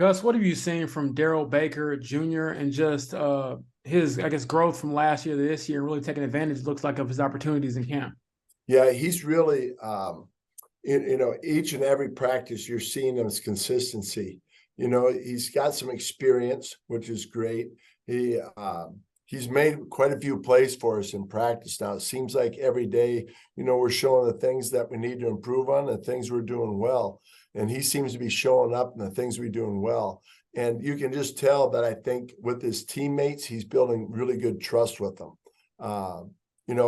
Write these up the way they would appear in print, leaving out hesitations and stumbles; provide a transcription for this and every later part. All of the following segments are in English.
Gus, what have you seen from Daryl Baker Jr. and just his, I guess, growth from last year to this year, and really taking advantage, looks like, of his opportunities in camp? Yeah, he's really, each and every practice you're seeing him as consistency. He's got some experience, which is great. He's made quite a few plays for us in practice now. It seems like every day, we're showing the things that we need to improve on, the things we're doing well. And he seems to be showing up in the things we're doing well. And you can just tell that I think with his teammates, he's building really good trust with them.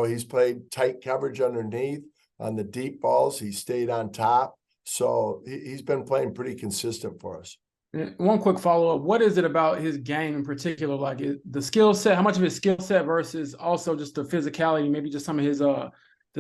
He's played tight coverage underneath on the deep balls. He stayed on top. So he's been playing pretty consistent for us. One quick follow up: what is it about his game in particular, like the skill set? How much of his skill set versus also just the physicality, maybe just some of his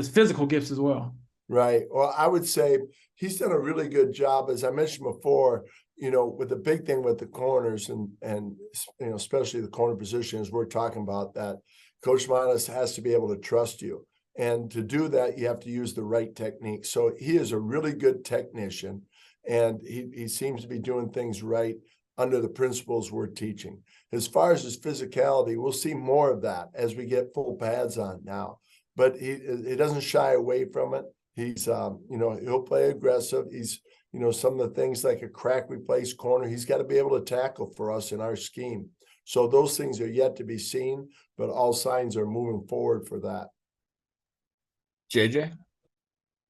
physical gifts as well? Right. Well, I would say he's done a really good job, as I mentioned before. With the big thing with the corners and especially the corner position, as we're talking about, that Coach Manis has to be able to trust you. And to do that, you have to use the right technique. So he is a really good technician, and he seems to be doing things right under the principles we're teaching. As far as his physicality, we'll see more of that as we get full pads on now. But he doesn't shy away from it. He's, he'll play aggressive. He's, some of the things like a crack replace corner, he's got to be able to tackle for us in our scheme. So those things are yet to be seen, but all signs are moving forward for that. JJ?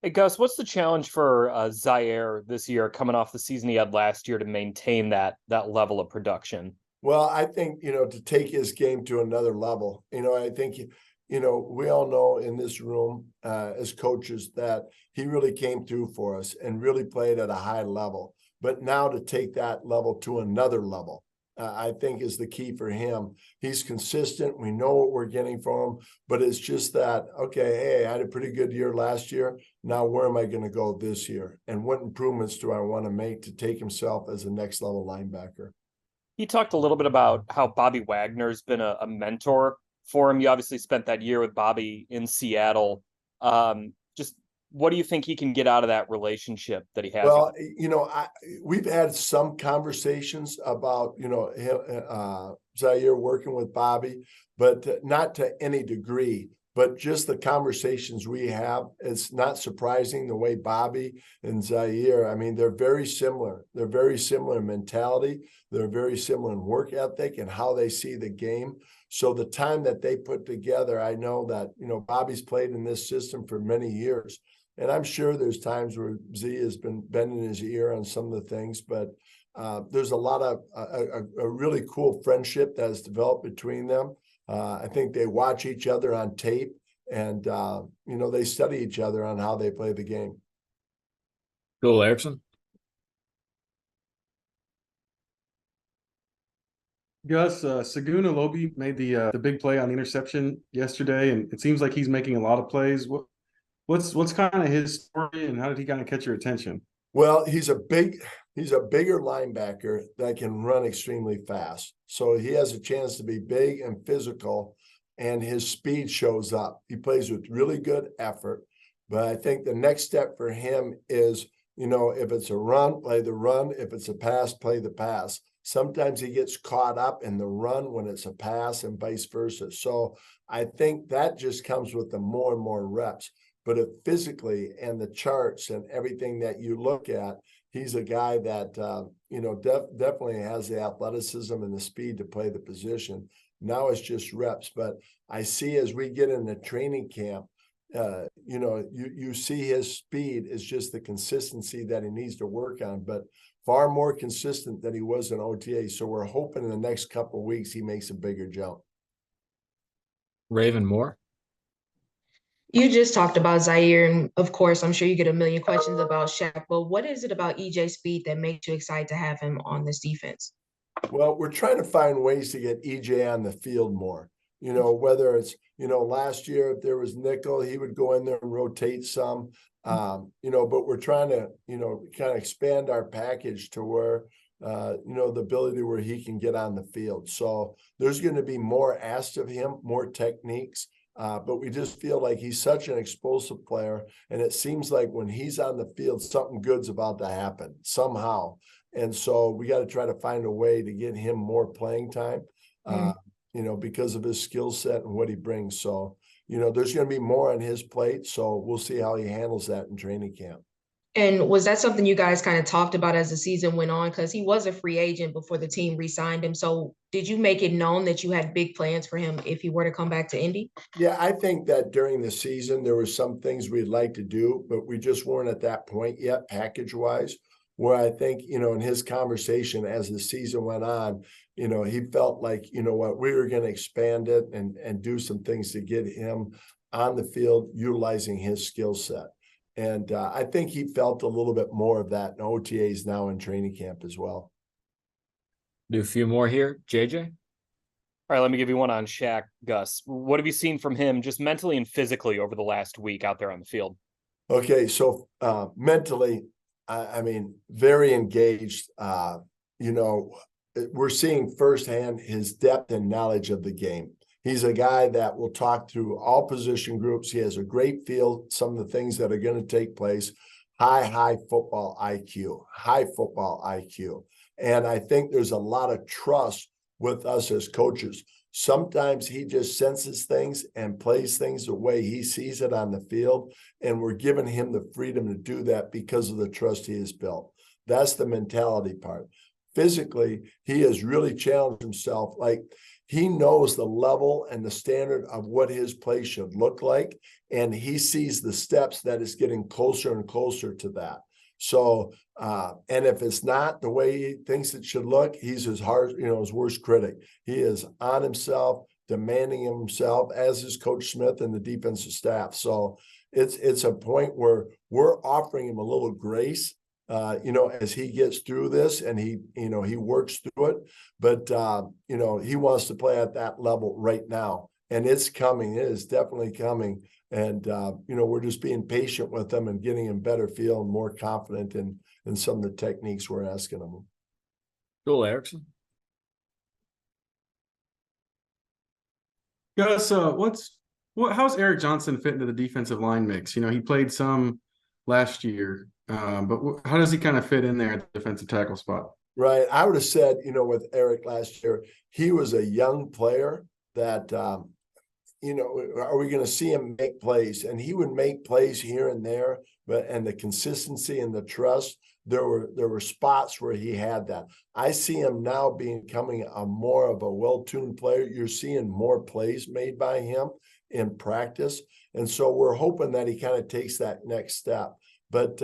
Hey, Gus, what's the challenge for Zaire this year, coming off the season he had last year, to maintain that level of production? Well, I think, to take his game to another level, I think, we all know in this room as coaches that he really came through for us and really played at a high level. But now to take that level to another level, I think is the key for him. He's consistent. We know what we're getting from him, but it's just that, okay, hey, I had a pretty good year last year. Now, where am I going to go this year? And what improvements do I want to make to take himself as a next level linebacker? He talked a little bit about how Bobby Wagner's been a mentor for him. You obviously spent that year with Bobby in Seattle. Just what do you think he can get out of that relationship that he has? Well, we've had some conversations about, Zaire working with Bobby, but not to any degree. But just the conversations we have, it's not surprising the way Bobby and Zaire, I mean, they're very similar. They're very similar in mentality. They're very similar in work ethic and how they see the game. So the time that they put together, I know that, Bobby's played in this system for many years. And I'm sure there's times where Z has been bending his ear on some of the things, but there's a lot of a really cool friendship that has developed between them. I think they watch each other on tape, and they study each other on how they play the game. Bill Erickson? Gus, Saguna Lobi made the big play on the interception yesterday, and it seems like he's making a lot of plays. What's kind of his story, and how did he kind of catch your attention? Well, he's a bigger linebacker that can run extremely fast. So he has a chance to be big and physical, and his speed shows up. He plays with really good effort. But I think the next step for him is, if it's a run, play the run. If it's a pass, play the pass. Sometimes he gets caught up in the run when it's a pass and vice versa. So I think that just comes with the more and more reps. But if physically and the charts and everything that you look at, he's a guy that, definitely has the athleticism and the speed to play the position. Now it's just reps. But I see as we get into training camp, you see his speed is just the consistency that he needs to work on, but far more consistent than he was in OTA. So we're hoping in the next couple of weeks he makes a bigger jump. Raven Moore? You just talked about Zaire, and of course, I'm sure you get a million questions about Shaq, but what is it about EJ's speed that makes you excited to have him on this defense? Well, we're trying to find ways to get EJ on the field more. Whether it's, last year, if there was nickel, he would go in there and rotate some, but we're trying to, kind of expand our package to where, the ability where he can get on the field. So there's going to be more asked of him, more techniques. But we just feel like he's such an explosive player, and it seems like when he's on the field, something good's about to happen somehow. And so we got to try to find a way to get him more playing time, because of his skill set and what he brings. So, there's going to be more on his plate. So we'll see how he handles that in training camp. And was that something you guys kind of talked about as the season went on? Because he was a free agent before the team re-signed him. So did you make it known that you had big plans for him if he were to come back to Indy? Yeah, I think that during the season, there were some things we'd like to do, but we just weren't at that point yet, package-wise, where I think, in his conversation as the season went on, he felt like, what, we were going to expand it and do some things to get him on the field, utilizing his skill set. And I think he felt a little bit more of that in OTAs now in training camp as well. Do a few more here. JJ? All right, let me give you one on Shaq, Gus. What have you seen from him just mentally and physically over the last week out there on the field? Okay, so mentally, I mean, very engaged. We're seeing firsthand his depth and knowledge of the game. He's a guy that will talk through all position groups. He has a great feel, some of the things that are going to take place. High football IQ. And I think there's a lot of trust with us as coaches. Sometimes he just senses things and plays things the way he sees it on the field. And we're giving him the freedom to do that because of the trust he has built. That's the mentality part. Physically, he has really challenged himself. Like, he knows the level and the standard of what his play should look like, and he sees the steps that is getting closer and closer to that. So, and if it's not the way he thinks it should look, he's his worst critic. He is on himself, demanding of himself, as is Coach Smith and the defensive staff. So it's a point where we're offering him a little grace, as he gets through this and he works through it. But, he wants to play at that level right now. And it's coming. It is definitely coming. And, we're just being patient with him and getting him better feel and more confident in some of the techniques we're asking him. Cool, Erickson? Gus, how's Eric Johnson fit into the defensive line mix? He played some last year, but how does he kind of fit in there at the defensive tackle spot? Right. I would have said, with Eric last year, he was a young player that, are we going to see him make plays? And he would make plays here and there, and the consistency and the trust, there were spots where he had that. I see him now becoming a more of a well-tuned player. You're seeing more plays made by him in practice. And so we're hoping that he kind of takes that next step. But,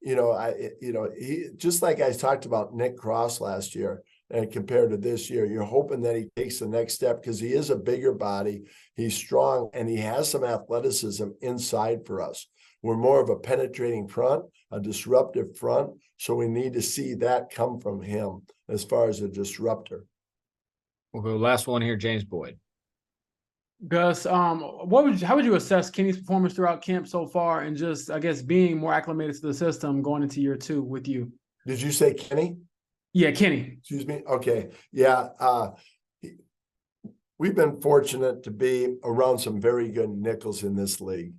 he, just like I talked about Nick Cross last year and compared to this year, you're hoping that he takes the next step because he is a bigger body, he's strong, and he has some athleticism inside for us. We're more of a penetrating front, a disruptive front, so we need to see that come from him as far as a disruptor. We'll go last one here, James Boyd. Gus, how would you assess Kenny's performance throughout camp so far, and just, I guess, being more acclimated to the system going into year 2 with you? Did you say Kenny? Yeah, Kenny. Excuse me. Okay. Yeah. We've been fortunate to be around some very good nickels in this league,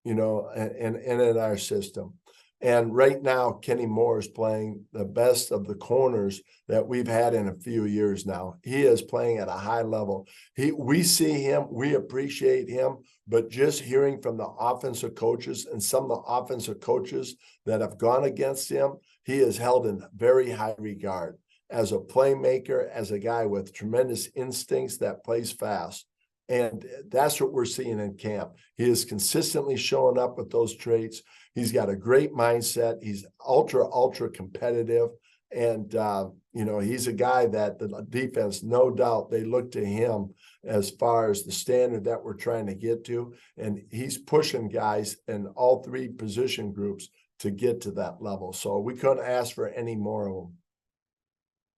and in our system. And right now, Kenny Moore is playing the best of the corners that we've had in a few years now. He is playing at a high level. We see him, we appreciate him, but just hearing from the offensive coaches and some of the offensive coaches that have gone against him, he is held in very high regard as a playmaker, as a guy with tremendous instincts that plays fast. And that's what we're seeing in camp. He is consistently showing up with those traits. He's got a great mindset. He's ultra competitive. And, he's a guy that the defense, no doubt, they look to him as far as the standard that we're trying to get to. And he's pushing guys in all 3 position groups to get to that level. So we couldn't ask for any more of them.